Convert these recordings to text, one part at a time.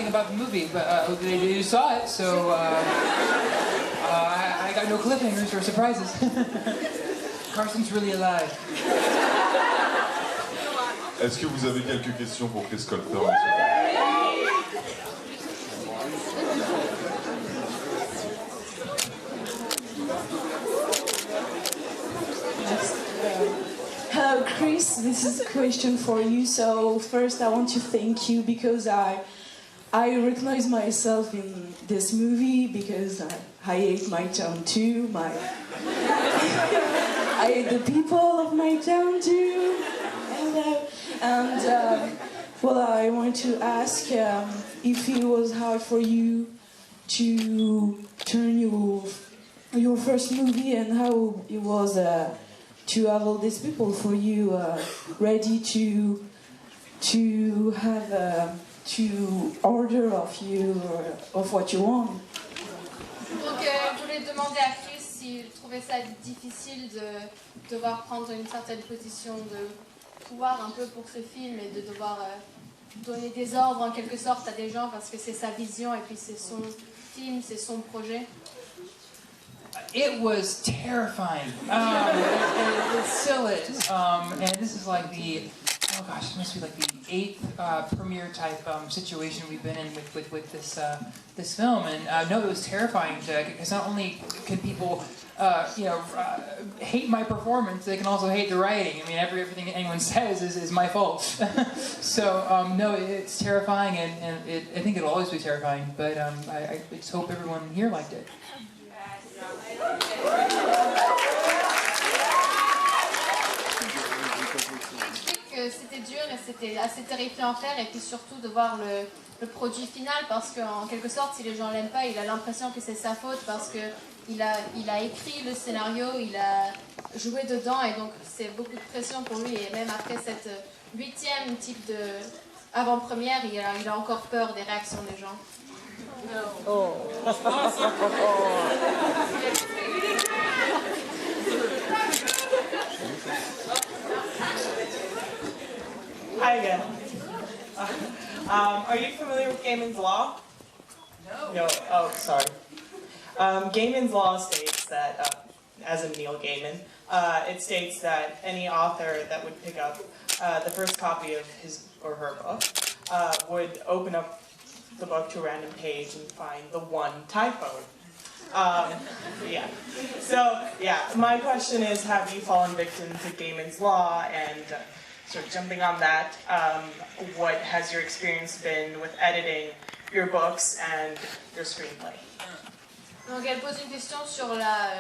About the movie, but you saw it, so I got no cliffhangers or surprises. Carson's really alive. Est-ce que vous avez quelques questions pour Chris Colfer, Hello, Chris. This is a question for you. So first, I want to thank you because I recognize myself in this movie because I hate my town too. I hate the people of my town too. And well, I want to ask if it was hard for you to turn your first movie and how it was to have all these people for you ready to have. To order of you of what you want. Donc je voulais demander à Chris s'il trouvait ça difficile de devoir prendre une certaine position de pouvoir un peu pour ce film et de devoir donner des ordres en quelque sorte à des gens parce que c'est sa vision et puis c'est son film, c'est son projet. It was terrifying. It still is. And this is like the oh gosh, it must be like the 8th premiere type situation we've been in with this film, and no, it was terrifying because not only can people hate my performance, they can also hate the writing. I mean, everything anyone says is my fault. So no, it's terrifying, and I think it'll always be terrifying. But I just hope everyone here liked it. C'était dur et c'était assez terrifiant à faire et puis surtout de voir le produit final parce qu'en quelque sorte si les gens l'aiment pas il a l'impression que c'est sa faute parce que il a écrit le scénario, il a joué dedans et donc c'est beaucoup de pression pour lui et même après cette 8e type de avant-première il a encore peur des réactions des gens. Oh. Hi again. Are you familiar with Gaiman's Law? No. Oh, sorry. Gaiman's Law states that, as in Neil Gaiman, it states that any author that would pick up the first copy of his or her book would open up the book to a random page and find the one typo. Yeah. So, yeah, my question is, have you fallen victim to Gaiman's Law? And sort of jumping on that, what has your experience been with editing your books and your screenplay? Donc elle pose une question sur la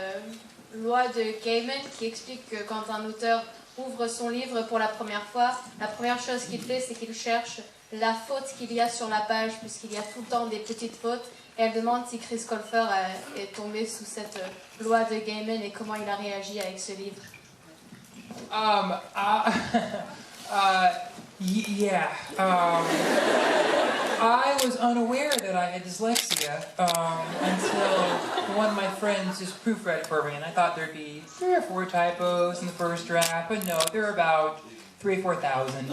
loi de Gaiman qui explique que quand un auteur ouvre son livre pour la première fois, la première chose qu'il fait c'est qu'il cherche la faute qu'il y a sur la page puisqu'il y a tout le temps des petites fautes et elle demande si Chris Colfer est tombé sous cette loi de Gaiman et comment il a réagi avec ce livre. Yeah. I was unaware that I had dyslexia until one of my friends just proofread it for me, and I thought there'd be 3 or 4 typos in the first draft, but no, there are about 3,000 or 4,000.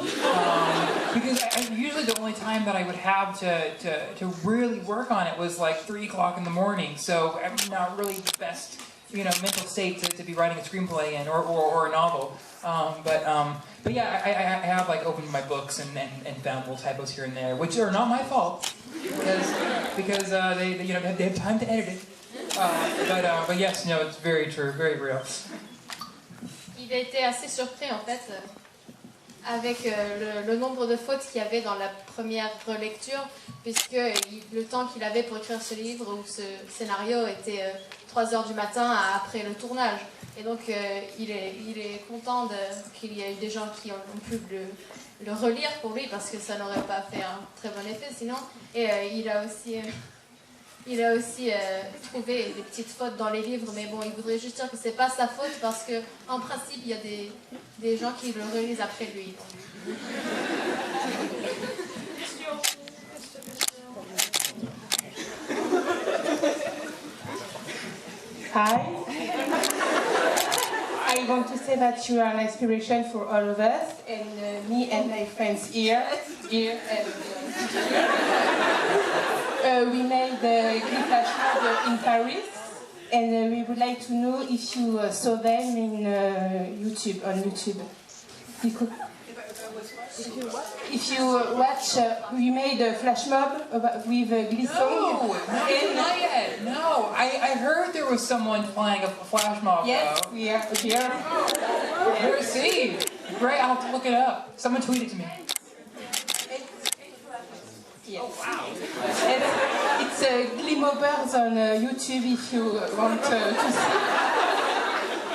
Because usually the only time that I would have to really work on it was like 3 o'clock in the morning, so I'm not really the best mental state to be writing a screenplay in or a novel. But yeah, I have like opened my books and found little typos here and there, which are not my fault because they have time to edit it. But yes, no, it's very true, very real. Il a été assez surpris en fait avec le nombre de fautes qu'il y avait dans la première relecture, puisque le temps qu'il avait pour écrire ce livre ou ce scénario était 3 heures du matin après le tournage. Et donc il est content qu'il y ait eu des gens qui ont pu le relire pour lui parce que ça n'aurait pas fait un très bon effet sinon. Et il a aussi trouvé des petites fautes dans les livres, mais bon, il voudrait juste dire que c'est pas sa faute parce que en principe il y a des gens qui le relisent après lui. Hi. I want to say that you are an inspiration for all of us, and me and my friends here. We made the flash mob in Paris, and we would like to know if you saw them in YouTube, on YouTube. If you watch, we made a flash mob with Glisson. No, not yet. No, I heard there was someone playing a flash mob. Yes, though. we are here. Let's see. Great, I'll have to look it up. Someone tweet it to me. Yes. Oh, wow. It's Glimobers on YouTube if you want to see.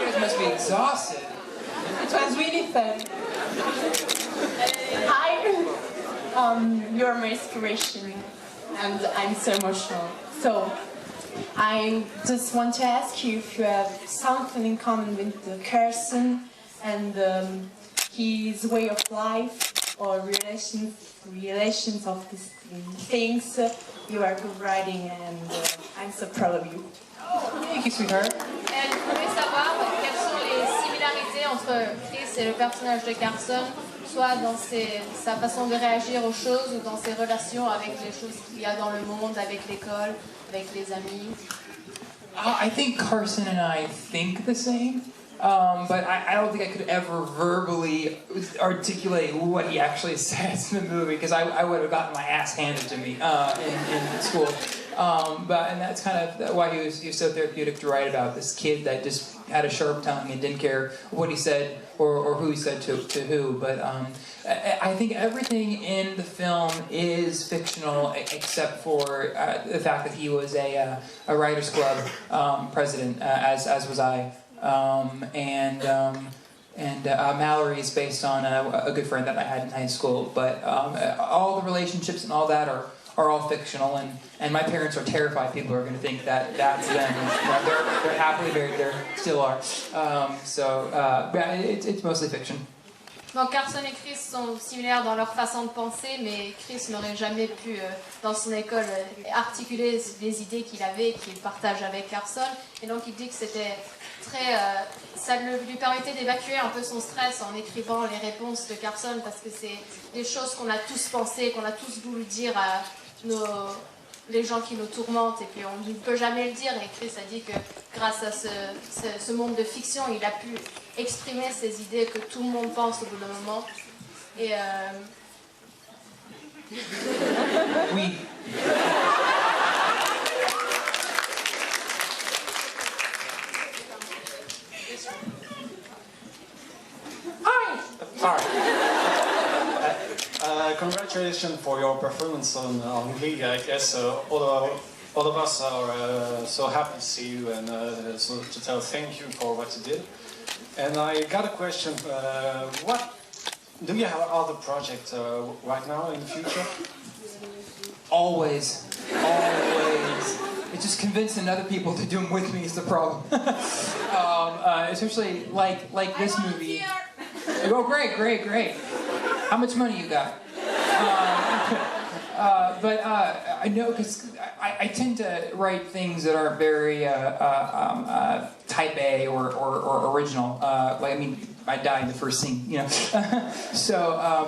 You guys must be exhausted. It was really fun. Hi, you're my inspiration, and I'm so emotional. So, I just want to ask you if you have something in common with the person and his way of life or relations of these things. You are good writing, and I'm so proud of you. Thank you, sweetheart. Elle voulait savoir quelles sont les similarités entre Chris et le personnage de Carson, soit dans sa façon de réagir aux choses ou dans ses relations avec les choses qu'il y a dans le monde, avec l'école, avec les amis. I think Carson and I think the same, but I don't think I could ever verbally articulate what he actually says in the movie because I would have gotten my ass handed to me in school. And that's kind of why he was so therapeutic to write about this kid that just had a sharp tongue and didn't care what he said or who he said to who. But I think everything in the film is fictional except for the fact that he was a Writers Club president, as was I. Mallory is based on a good friend that I had in high school. But all the relationships and all that are all fictional, and my parents are terrified people are going to think that that's them. They're happily married, they still are. It's mostly fiction. Donc Carson et Chris sont similaires dans leur façon de penser, mais Chris n'aurait jamais pu, dans son école, articuler les idées qu'il avait, qu'il partage avec Carson. Et donc il dit que c'était ça lui permettait d'évacuer un peu son stress en écrivant les réponses de Carson, parce que c'est des choses qu'on a tous pensées, qu'on a tous voulu dire à les gens qui nous tourmentent, et puis on ne peut jamais le dire. Et Chris a dit que grâce à ce monde de fiction, il a pu exprimer ces idées que tout le monde pense au bout d'un moment. Et Oui. Sorry. Congratulations for your performance on Glee. I guess all of us are so happy to see you and so to tell thank you for what you did. And I got a question. What do you have other projects right now in the future? Always. It's just convincing other people to do them with me is the problem. Especially like this movie. Oh, great. How much money you got? I know because I tend to write things that are very type A or original. I die in the first scene, you know.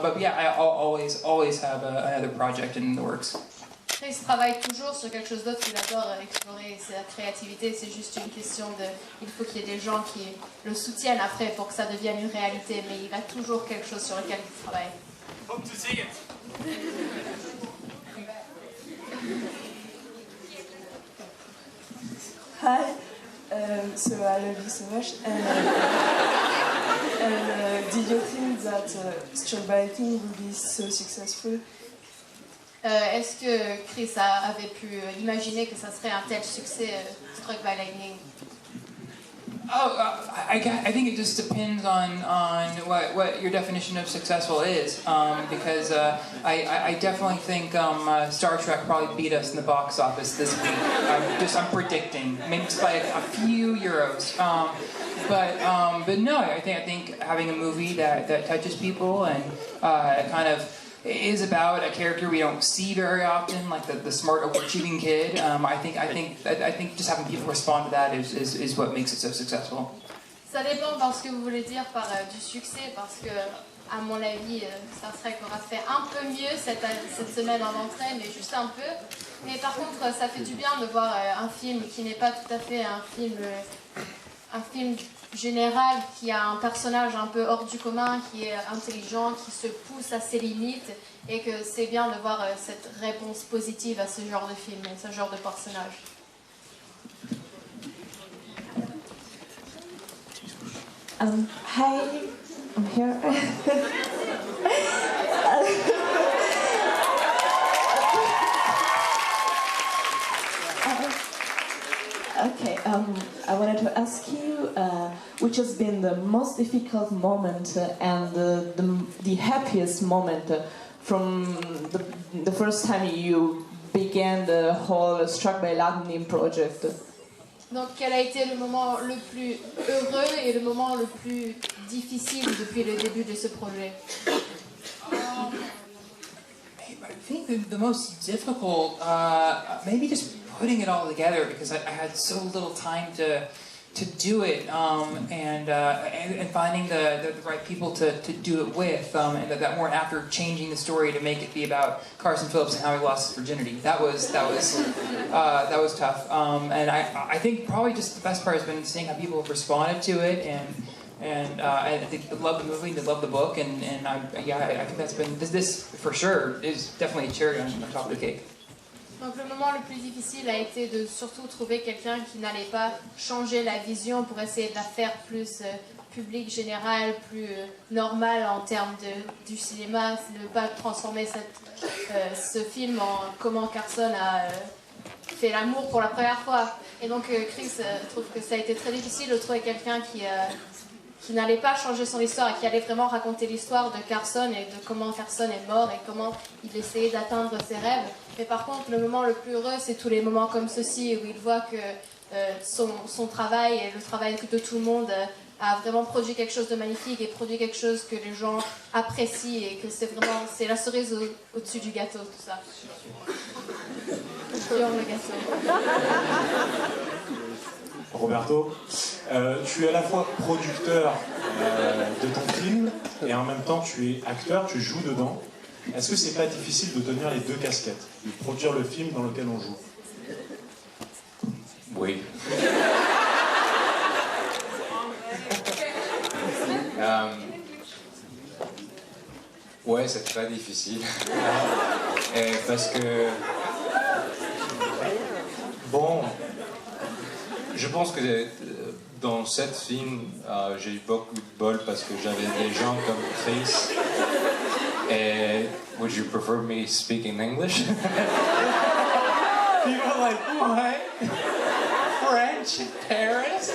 But yeah, I always have another project in the works. Chris travaille toujours sur quelque chose d'autre, il adore explorer sa créativité, c'est juste une question il faut qu'il y ait des gens qui le soutiennent après pour que ça devienne une réalité, mais il a toujours quelque chose sur lequel il travaille. Hope to see it. Hi, so I love you so much. And did you think that Struck by Lightning would be so successful? Est-ce que Chris avait pu imaginer que ça serait un tel succès, Struck by Lightning? I think it just depends on what your definition of successful is, because I definitely think Star Trek probably beat us in the box office this week. I'm predicting, maybe just by a few euros. But no, I think having a movie that touches people and kind of is about a character we don't see very often, like the smart, overachieving kid. I think just having people respond to that is what makes it so successful. Ça dépend de ce que vous voulez dire par du succès, parce que, à mon avis, Star Trek aura fait un peu mieux cette semaine en entrée, mais juste un peu. Mais par contre, ça fait du bien de voir un film qui n'est pas tout à fait un film général, qui a un personnage un peu hors du commun, qui est intelligent, qui se pousse à ses limites, et que c'est bien de voir cette réponse positive à ce genre de film et ce genre de personnage. Hi, I'm here. Okay, I wanted to ask you, which has been the most difficult moment and the happiest moment from the first time you began the whole Struck by Lightning project? Donc, quel a été le moment le plus heureux et le moment le plus difficile depuis le début de ce projet? I think the most difficult, maybe just putting it all together, because I had so little time to do it, and finding the right people to do it with, and that weren't after changing the story to make it be about Carson Phillips and how he lost his virginity. That was tough, and I think probably just the best part has been seeing how people have responded to it, and I think they love the movie, they love the book, and I think that's been this for sure is definitely a cherry on top of the cake. Donc le moment le plus difficile a été de surtout trouver quelqu'un qui n'allait pas changer la vision pour essayer de la faire plus publique, générale, plus normale en termes du cinéma, ne pas transformer ce film en comment Carson a fait l'amour pour la première fois. Et donc Chris trouve que ça a été très difficile de trouver quelqu'un qui n'allait pas changer son histoire et qui allait vraiment raconter l'histoire de Carson et de comment Carson est mort et comment il essayait d'atteindre ses rêves. Mais par contre, le moment le plus heureux, c'est tous les moments comme ceci où il voit que son travail et le travail de tout le monde a vraiment produit quelque chose de magnifique et produit quelque chose que les gens apprécient et que c'est la cerise au-dessus du gâteau, tout ça. Sur le gâteau. Roberto, tu es à la fois producteur de ton film et en même temps tu es acteur, tu joues dedans. Est-ce que c'est pas difficile de tenir les deux casquettes, de produire le film dans lequel on joue? Oui. Ouais, c'est très difficile. Parce que bon, je pense que dans cet film, j'ai eu beaucoup de bol parce que j'avais des gens comme Chris. Et would you prefer me speak in English? People are like, what? French in Paris?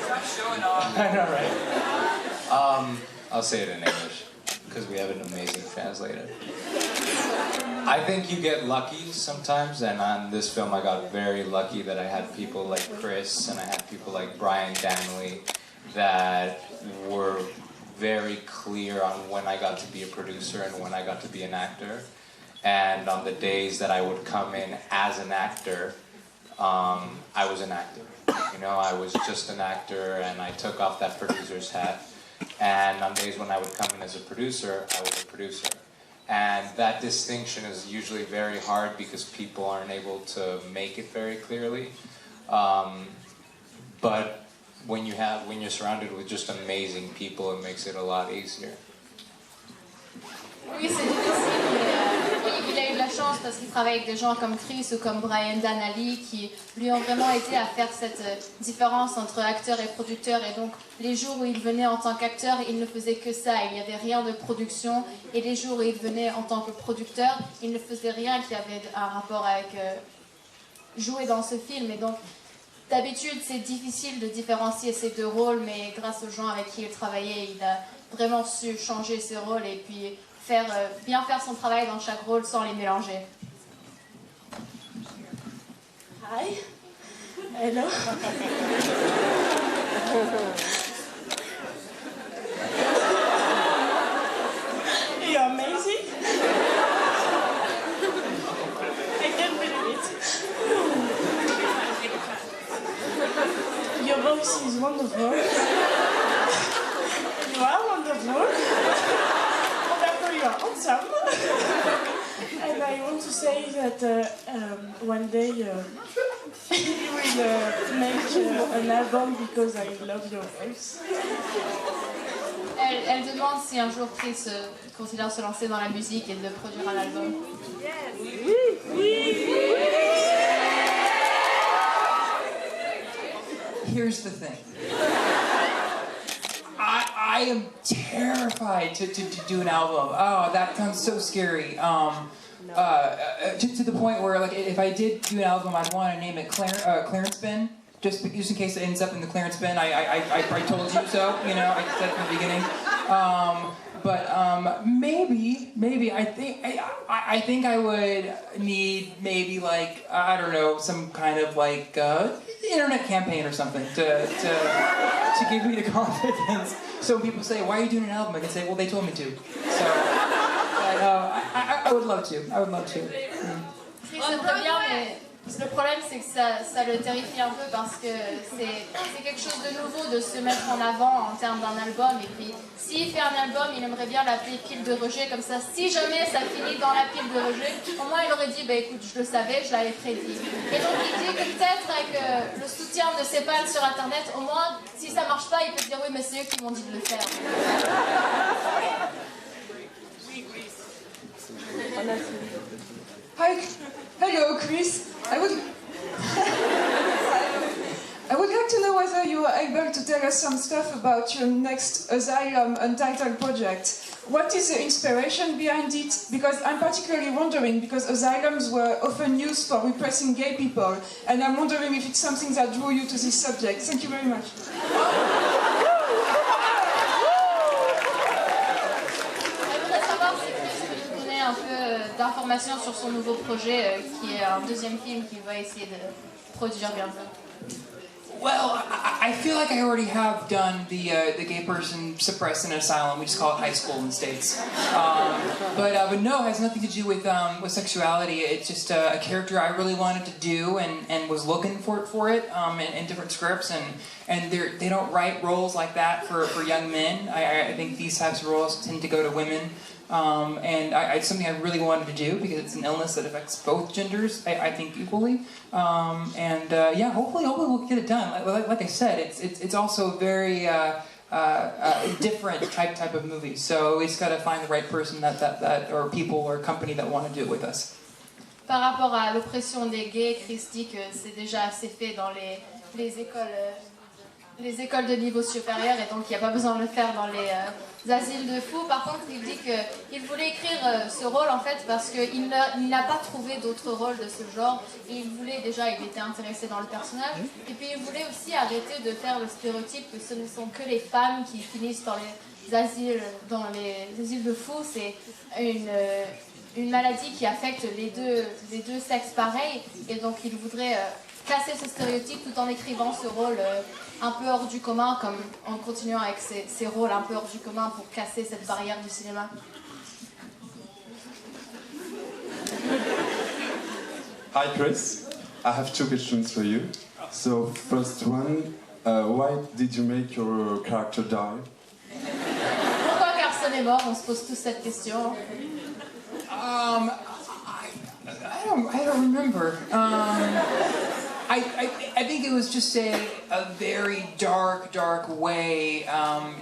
Stop showing off. I know, right? I'll say it in English because we have an amazing translator. I think you get lucky sometimes, and on this film I got very lucky that I had people like Chris and I had people like Brian Danley that were very clear on when I got to be a producer and when I got to be an actor. And on the days that I would come in as an actor, I was an actor. You know, I was just an actor and I took off that producer's hat. And on days when I would come in as a producer, I was a producer. And that distinction is usually very hard because people aren't able to make it very clearly. But when you're surrounded with just amazing people, it makes it a lot easier. Oui, c'est difficile, mais il a eu de la chance parce qu'il travaille avec des gens comme Chris ou comme Brian Danley qui lui ont vraiment aidé à faire cette différence entre acteur et producteur. Et donc, les jours où il venait en tant qu'acteur, il ne faisait que ça, il n'y avait rien de production. Et les jours où il venait en tant que producteur, il ne faisait rien qui avait un rapport avec jouer dans ce film. Et donc, d'habitude, c'est difficile de différencier ces deux rôles, mais grâce aux gens avec qui il travaillait, il a vraiment su changer ses rôles et puis bien faire son travail dans chaque rôle sans les mélanger. Hi. Hello. You're amazing. I can't believe it. Your voice is wonderful. You are wonderful. Wonderful, you are awesome. And I want to say that one day you will make an album because I love your voice. Elle demande si un jour Chris considère se lancer dans la musique et de produire un album. Here's the thing. I am terrified to do an album. Oh, that sounds so scary. To the point where, like, if I did do an album, I'd want to name it Clearance Bin, just in case it ends up in the clearance bin. I told you so. You know, I said from the beginning. But maybe I think I would need maybe like I don't know, some kind of like internet campaign or something to give me the confidence. So when people say, "Why are you doing an album?" I can say, "Well, they told me to." So I would love to. I would love to. Chris, c'est très bien, mais le problème c'est que ça le terrifie un peu parce que c'est quelque chose de nouveau de se mettre en avant en termes d'un album. Et puis s'il fait un album, il aimerait bien l'appeler pile de rejet, comme ça si jamais ça finit dans la pile de rejet, au moins il aurait dit bah écoute, je le savais, je l'avais prédit. Et donc il dit que peut-être avec le soutien de ses fans sur internet, au moins si ça marche pas, il peut dire oui mais c'est eux qui m'ont dit de le faire. Hi, hello, Chris. I would like to know whether you are able to tell us some stuff about your next Asylum Untitled project. What is the inspiration behind it? Because I'm particularly wondering, because asylums were often used for repressing gay people, and I'm wondering if it's something that drew you to this subject. Thank you very much. Un peu d'informations sur son nouveau projet qui est un deuxième film qu'il va essayer de produire bientôt. Well, I feel like I already have done the gay person suppressed in an asylum. We just call it high school in the States. But no, it has nothing to do with sexuality. It's just a character I really wanted to do and was looking for it in different scripts. And they don't write roles like that for young men. I think these types of roles tend to go to women. And it's something I really wanted to do because it's an illness that affects both genders, I think, equally. Yeah, hopefully we'll get it done. Like I said, it's also a very different type of movie. So we just got to find the right person that or people or company that want to do it with us. Par rapport à l'oppression des gays, Chris dit que c'est déjà assez fait dans les écoles de niveau supérieur et donc il n'y a pas besoin de le faire dans les asiles de fous. Par contre, il dit qu'il voulait écrire ce rôle en fait parce qu'il n'a pas trouvé d'autres rôles de ce genre et il était intéressé dans le personnage et puis il voulait aussi arrêter de faire le stéréotype que ce ne sont que les femmes qui finissent dans les asiles de fous. C'est une maladie qui affecte les deux sexes pareils et donc il voudrait casser ce stéréotype tout en écrivant ce rôle un peu hors du commun, comme en continuant avec ces rôles un peu hors du commun pour casser cette barrière du cinéma. Hi Chris, I have two questions for you. So first one, why did you make your character die? Pourquoi Carson est mort? On se pose tous cette question. I don't remember. I think it was just a very dark way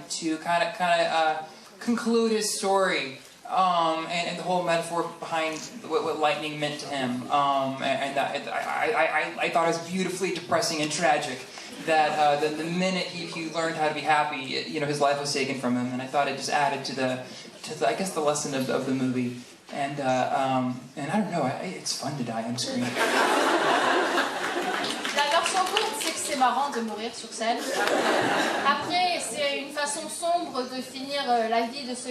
to kind of conclude his story, and the whole metaphor behind what lightning meant to him. I thought it was beautifully depressing and tragic. That the minute he learned how to be happy, his life was taken from him, and I thought it just added to the I guess the lesson of the movie. And I don't know, it's fun to die on screen. La version courte, c'est que c'est marrant de mourir sur scène. Après, c'est une façon sombre de finir la vie de ce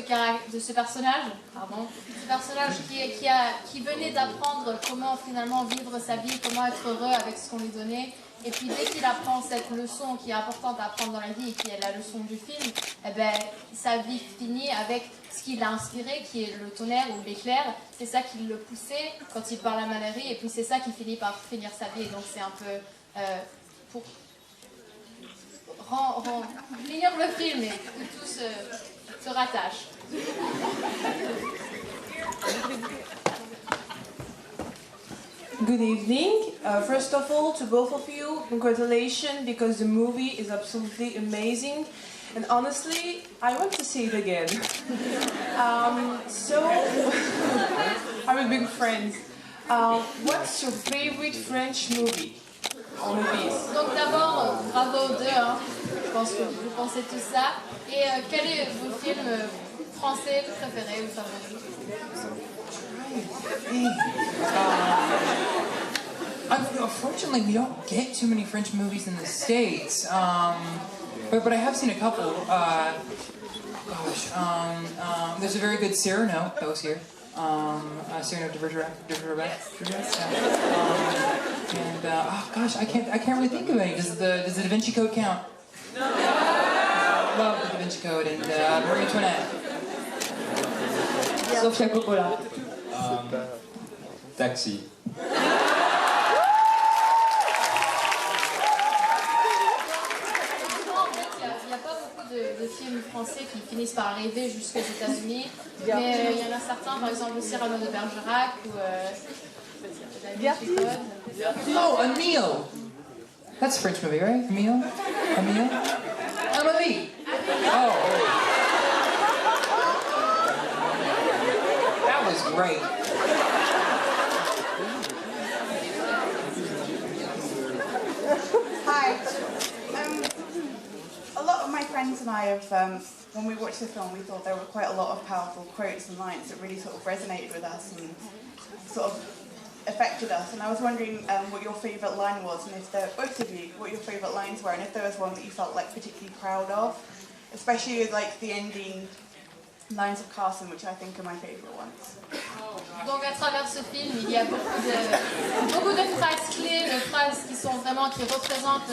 personnage. Pardon. Ce personnage qui venait d'apprendre comment finalement vivre sa vie, comment être heureux avec ce qu'on lui donnait. Et puis dès qu'il apprend cette leçon qui est importante à apprendre dans la vie et qui est la leçon du film, eh ben, sa vie finit avec ce qui l'a inspiré, qui est le tonnerre ou l'éclair. C'est ça qui le poussait quand il parle à Mallory, et puis c'est ça qui finit par finir sa vie. Donc c'est un peu pour finir le film et que tout se rattache. Good evening. First of all, to both of you, congratulations, because the movie is absolutely amazing. And honestly, I want to see it again. So, I'm a big fan. What's your favorite French movie? Or movies? Donc d'abord, bravo aux deux, hein. Je pense que vous pensez tout ça. Et quel est vos films français préférés ou favoris? Unfortunately, we don't get too many French movies in the States, but I have seen a couple. There's a very good Cyrano that was here. Cyrano de Bergerac. And I can't really think of any. Does the Da Vinci Code count? No. Love the Da Vinci Code and Marie Antoinette. Sofia Coppola. Taxi. Il n'y a pas beaucoup de films français qui finissent par arriver jusqu'aux États-Unis, mais il y en a certains, par exemple le Cyrano de Bergerac ou Da Vinci Code. Oh, Emile! That's a French movie, right? Emile? Amélie! Oh! That was great. Hi. A lot of my friends and I have, when we watched the film, we thought there were quite a lot of powerful quotes and lines that really sort of resonated with us and sort of affected us. And I was wondering what your favourite line was, and if both of you, what your favourite lines were, and if there was one that you felt like particularly proud of, especially with like the ending lines of Carson, which I think are my favourite ones. Donc à travers ce film, il y a beaucoup de phrases clés, de phrases qui représentent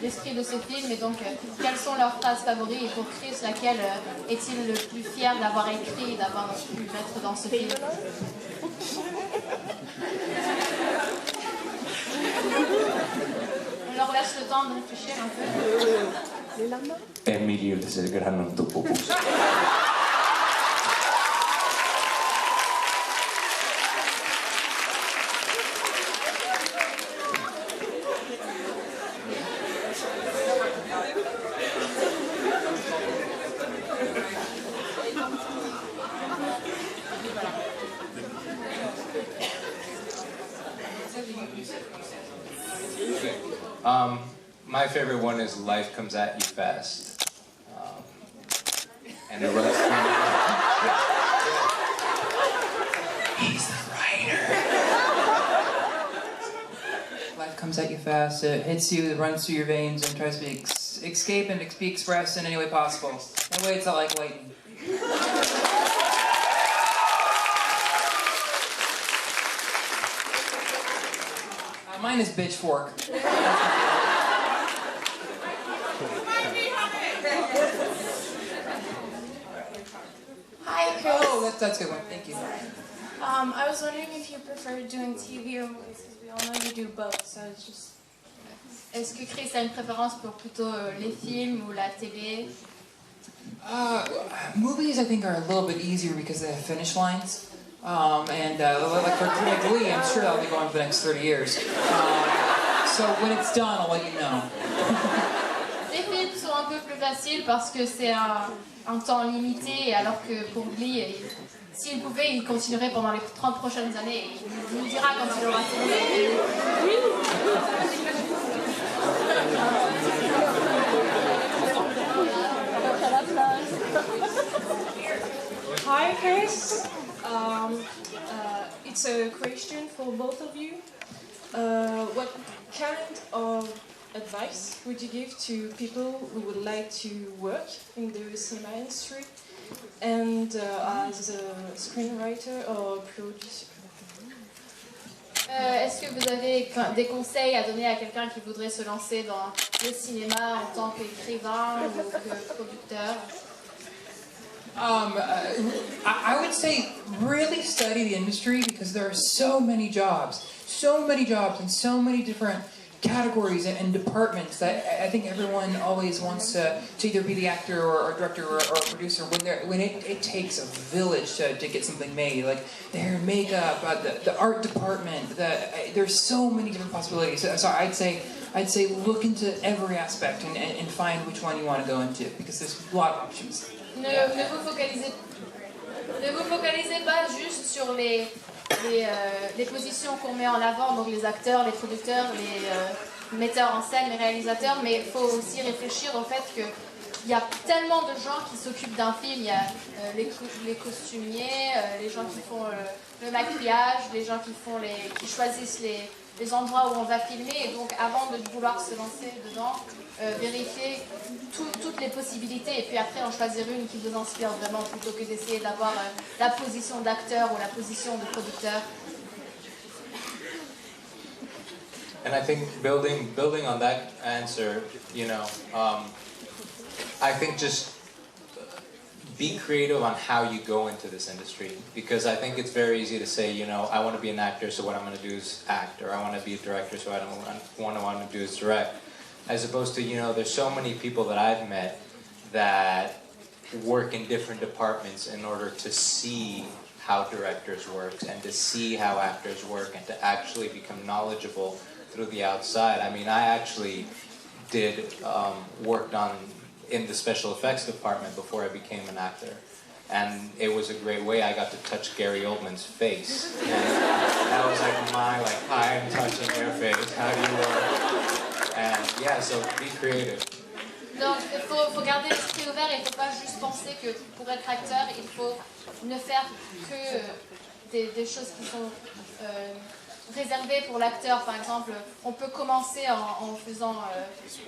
l'esprit de ce film. Et donc, quelles sont leurs phrases favorites et pour Chris, laquelle est-il le plus fier d'avoir écrit et d'avoir pu mettre dans ce film? On leur laisse le temps de réfléchir un peu. Emilio es el gran antropopus. My favorite one is Life Comes At You Fast. And it runs through. He's the writer. Life comes at you fast, it hits you, it runs through your veins and tries to escape and be expressed in any way possible. That way it's not like lightning. Mine is Bitchfork. Hi, Chris. Oh, that's a good one. Thank you. I was wondering if you prefer doing TV or movies, because we all know you do both, so it's just... Est-ce que Chris a une préférence pour plutôt les films ou la télé? Movies, I think, are a little bit easier because they have finish lines. Like for Glee, I'm sure that'll be going for the next 30 years. So when it's done, I'll let you know. Les films sont un peu plus faciles parce que c'est un temps limité, alors que pour Glee, s'il pouvait, il continuerait pendant les 30 prochaines années. Il nous dira quand il aura fini. Hi, Chris. It's a question for both of you. What kind of advice would you give to people who would like to work in the cinema industry and as a screenwriter or producer? Est-ce que vous avez des conseils à donner à quelqu'un qui voudrait se lancer dans le cinéma en tant qu'écrivain ou que producteur? I would say really study the industry because there are so many jobs and so many different categories and departments that I think everyone always wants to either be the actor or director or producer when it takes a village to get something made, like the hair and makeup, the art department, there's so many different possibilities. So I'd say look into every aspect and find which one you want to go into because there's a lot of options. Ne vous focalisez pas juste sur les positions qu'on met en avant, donc les acteurs, les producteurs, les metteurs en scène, les réalisateurs, mais il faut aussi réfléchir au fait qu'il y a tellement de gens qui s'occupent d'un film. Il y a les costumiers, les gens qui font le maquillage, les gens qui choisissent les endroits où on va filmer. Et donc avant de vouloir se lancer dedans, vérifier toutes les possibilités et puis après en choisir une qui vous inspire vraiment plutôt que d'essayer d'avoir la position d'acteur ou la position de producteur. And I think building on that answer, I think just be creative on how you go into this industry, because I think it's very easy to say, I want to be an actor, so what I'm going to do is act, or I want to be a director, so what I want to do is direct. As opposed to, there's so many people that I've met that work in different departments in order to see how directors work and to see how actors work and to actually become knowledgeable through the outside. I mean, I actually did worked in the special effects department before I became an actor. And it was a great way. I got to touch Gary Oldman's face. And that was I am touching your face. How do you work? And yeah, so be creative. Donc il faut garder l'esprit ouvert et il ne faut pas juste penser que pour être acteur, il faut ne faire que des choses qui sont réservées pour l'acteur. Par exemple, on peut commencer en faisant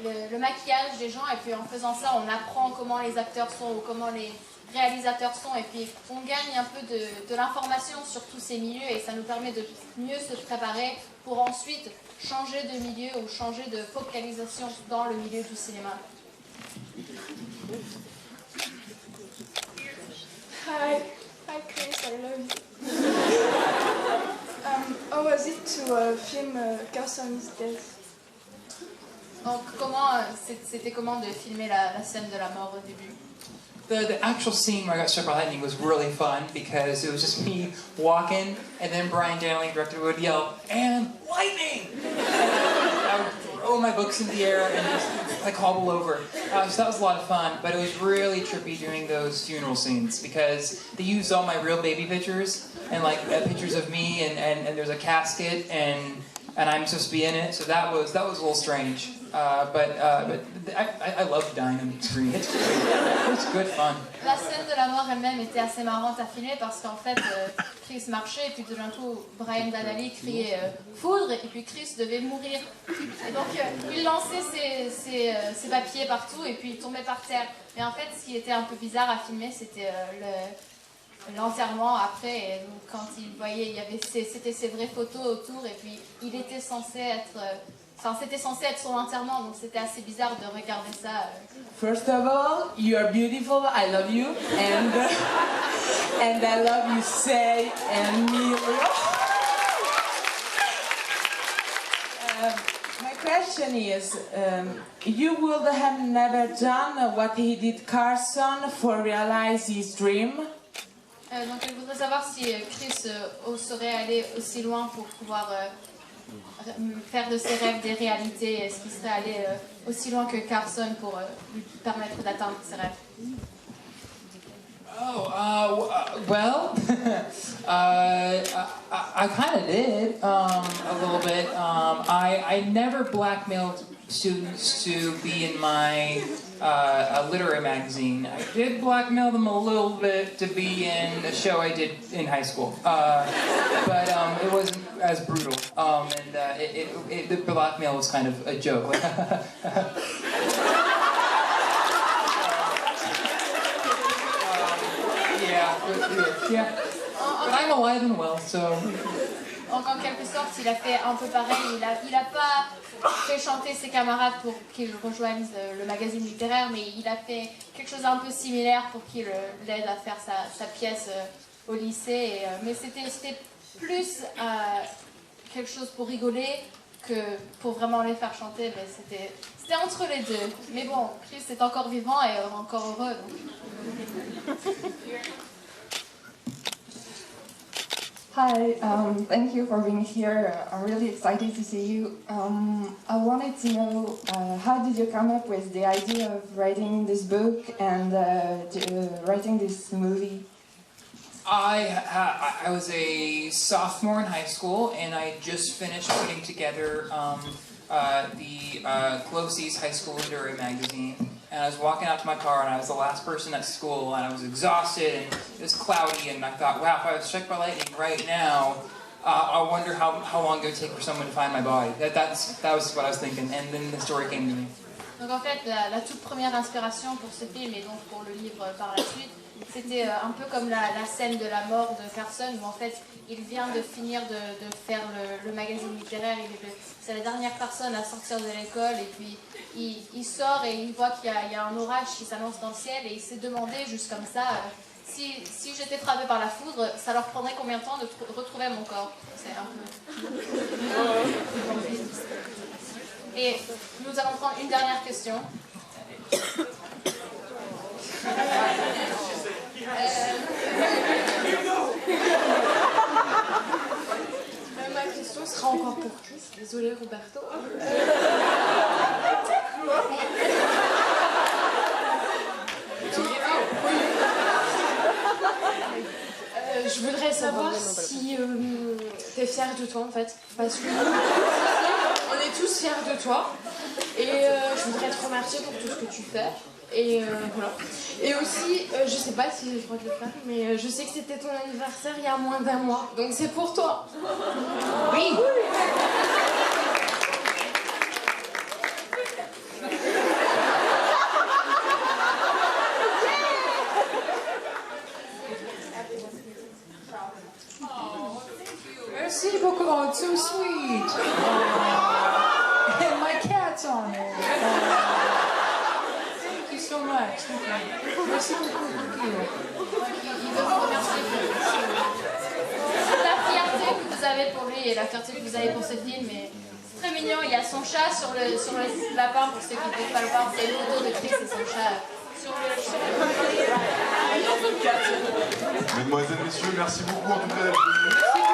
le maquillage des gens et puis en faisant ça, on apprend comment les acteurs sont ou comment les réalisateurs sont et puis on gagne un peu de l'information sur tous ces milieux et ça nous permet de mieux se préparer pour ensuite changer de milieu ou changer de focalisation dans le milieu du cinéma. Hi Chris, I love you. How was it to film Carson's death? Donc c'était comment de filmer la scène de la mort au début? The actual scene where I got struck by lightning was really fun because it was just me walking, and then Brian Dowling, director, would yell, "And lightning!" And I would throw my books in the air and just hobble over. So that was a lot of fun, but it was really trippy doing those funeral scenes because they used all my real baby pictures and pictures of me, and there's a casket and I'm supposed to be in it, so that was a little strange. But I love dying on the screen. It's great. It's good fun. La scène de la mort elle-même était assez marrante à filmer parce qu'en fait, Chris marchait et puis tout d'un coup, Brian Donnelly criait foudre et puis Chris devait mourir. Et donc, il lançait ses papiers partout et puis il tombait par terre. Mais en fait, ce qui était un peu bizarre à filmer, c'était l'enterrement après. Et donc, quand il voyait, c'était ses vraies photos autour et puis il était censé être... c'était censé être son enterrement, donc c'était assez bizarre de regarder ça. First of all, you are beautiful, I love you, and I love you, say, and me. My question is, you would have never done what he did Carson for realize his dream? Donc elle voudrait savoir si Chris serait allé aussi loin pour pouvoir faire de ses rêves des réalités. Est-ce qu'il serait allé aussi loin que Carson pour lui permettre d'atteindre ses rêves? Well, I kind of did a little bit. I never blackmailed students to be in my a literary magazine. I did blackmail them a little bit to be in a show I did in high school, but it wasn't as brutal, and the blackmail was kind of a joke. Yeah, but I'm alive and well, so. Donc en quelque sorte, il a fait un peu pareil. Il a pas fait chanter ses camarades pour qu'ils rejoignent le magazine littéraire, mais il a fait quelque chose un peu similaire pour qu'il l'aide à faire sa pièce au lycée. Mais c'était plus quelque chose pour rigoler que pour vraiment les faire chanter. Mais c'était entre les deux. Mais bon, Chris est encore vivant et encore heureux. Donc. Hi, thank you for being here. I'm really excited to see you. I wanted to know, how did you come up with the idea of writing this book and writing this movie? I was a sophomore in high school, and I just finished putting together the Closey's High School Literary Magazine. And I was walking out to my car, and I was the last person at school, and I was exhausted, and it was cloudy, and I thought, wow, if I was struck by lightning right now, I wonder how long it would take for someone to find my body. That was what I was thinking, and then the story came to me. Donc en fait, la toute première inspiration pour ce film et donc pour le livre par la suite, c'était un peu comme la scène de la mort de Carson, où en fait il vient de finir de faire le magazine littéraire, c'est la dernière personne à sortir de l'école, et puis il sort et il voit qu'il y a un orage qui s'annonce dans le ciel, et il s'est demandé juste comme ça, si j'étais frappé par la foudre, ça leur prendrait combien de temps de retrouver mon corps. C'est un peu... Et nous allons prendre une dernière question. Ma question sera encore pour Chris. Désolée, Roberto. Je voudrais savoir si tu es fière de toi en fait, parce que on est tous fiers de toi, et je voudrais te remercier pour tout ce que tu fais, et voilà. Et aussi, je sais pas si j'ai le droit de le faire, mais je sais que c'était ton anniversaire il y a moins d'un mois, donc c'est pour toi. Oui. Merci beaucoup, it's so sweet. And my cat's on it. Thank you so much. Merci beaucoup. Il veut vous remercier pour la fierté que vous avez pour lui et la fierté que vous avez pour ce film. Et c'est très mignon, il y a son chat sur le lapin, pour ceux qui ne peuvent pas le voir, c'est une photo de Chris et son chat sur le... Mesdemoiselles, messieurs, merci beaucoup en tout cas d'être venus.